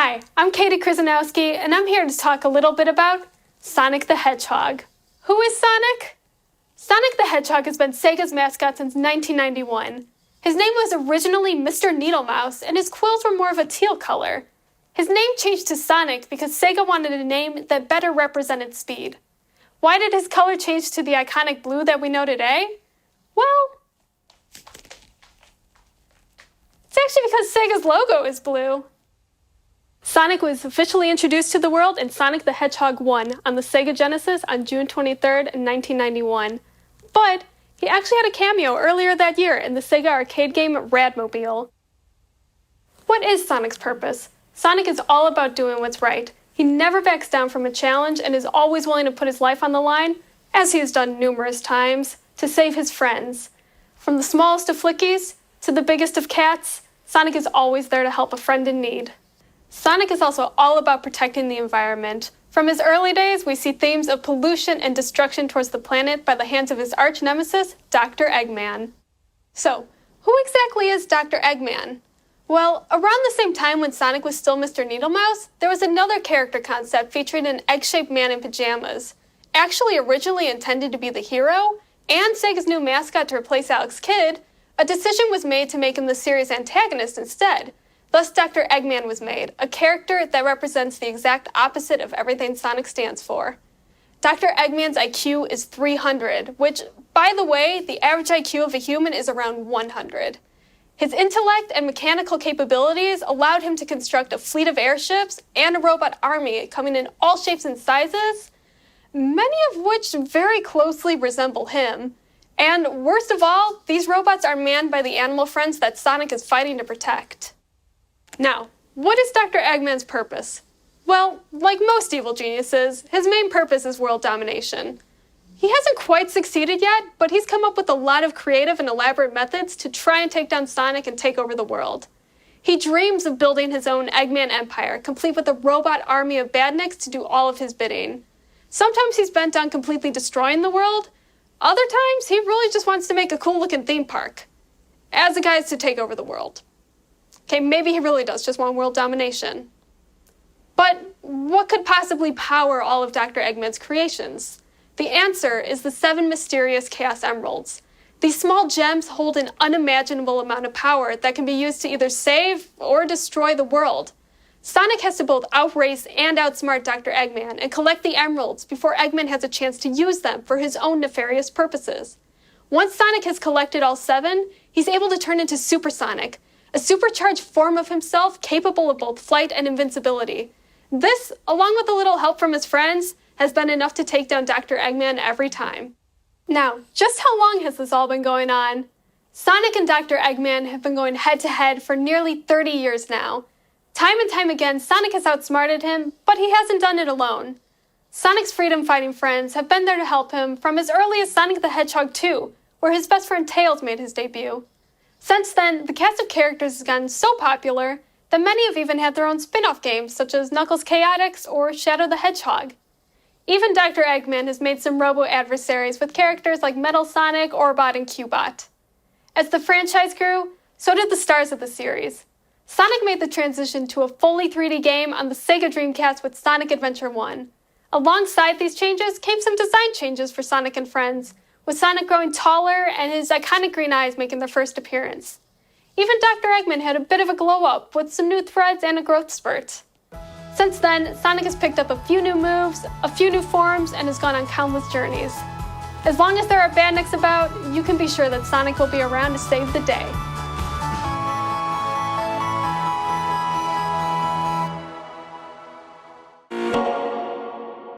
Hi, I'm Katie Krzyzanowski, and I'm here to talk a little bit about Sonic the Hedgehog. Who is Sonic? Sonic the Hedgehog has been Sega's mascot since 1991. His name was originally Mr. Needlemouse, and his quills were more of a teal color. His name changed to Sonic because Sega wanted a name that better represented speed. Why did his color change to the iconic blue that we know today? Well, it's actually because Sega's logo is blue. Sonic was officially introduced to the world in Sonic the Hedgehog 1 on the Sega Genesis on June 23rd, 1991. But he actually had a cameo earlier that year in the Sega arcade game Radmobile. What is Sonic's purpose? Sonic is all about doing what's right. He never backs down from a challenge and is always willing to put his life on the line, as he has done numerous times, to save his friends. From the smallest of flickies to the biggest of cats, Sonic is always there to help a friend in need. Sonic is also all about protecting the environment. From his early days, we see themes of pollution and destruction towards the planet by the hands of his arch-nemesis, Dr. Eggman. So, who exactly is Dr. Eggman? Well, around the same time when Sonic was still Mr. Needlemouse, there was another character concept featuring an egg-shaped man in pajamas. Actually originally intended to be the hero, and Sega's new mascot to replace Alex Kidd, a decision was made to make him the series' antagonist instead. Thus, Dr. Eggman was made, a character that represents the exact opposite of everything Sonic stands for. Dr. Eggman's IQ is 300, which, by the way, the average IQ of a human is around 100. His intellect and mechanical capabilities allowed him to construct a fleet of airships and a robot army coming in all shapes and sizes, many of which very closely resemble him. And worst of all, these robots are manned by the animal friends that Sonic is fighting to protect. Now, what is Dr. Eggman's purpose? Well, like most evil geniuses, his main purpose is world domination. He hasn't quite succeeded yet, but he's come up with a lot of creative and elaborate methods to try and take down Sonic and take over the world. He dreams of building his own Eggman empire, complete with a robot army of badniks to do all of his bidding. Sometimes he's bent on completely destroying the world. Other times, he really just wants to make a cool-looking theme park, as a guise to take over the world. Okay, maybe he really does just want world domination. But what could possibly power all of Dr. Eggman's creations? The answer is the 7 mysterious Chaos Emeralds. These small gems hold an unimaginable amount of power that can be used to either save or destroy the world. Sonic has to both outrace and outsmart Dr. Eggman and collect the emeralds before Eggman has a chance to use them for his own nefarious purposes. Once Sonic has collected all 7, he's able to turn into Super Sonic, a supercharged form of himself capable of both flight and invincibility. This, along with a little help from his friends, has been enough to take down Dr. Eggman every time. Now, just how long has this all been going on? Sonic and Dr. Eggman have been going head-to-head for nearly 30 years now. Time and time again, Sonic has outsmarted him, but he hasn't done it alone. Sonic's freedom-fighting friends have been there to help him from as early as Sonic the Hedgehog 2, where his best friend Tails made his debut. Since then, the cast of characters has gotten so popular that many have even had their own spin-off games, such as Knuckles Chaotix or Shadow the Hedgehog. Even Dr. Eggman has made some robo-adversaries with characters like Metal Sonic, Orbot, and Cubot. As the franchise grew, so did the stars of the series. Sonic made the transition to a fully 3D game on the Sega Dreamcast with Sonic Adventure 1. Alongside these changes came some design changes for Sonic and Friends, with Sonic growing taller and his iconic green eyes making their first appearance. Even Dr. Eggman had a bit of a glow-up with some new threads and a growth spurt. Since then, Sonic has picked up a few new moves, a few new forms, and has gone on countless journeys. As long as there are badniks about, you can be sure that Sonic will be around to save the day.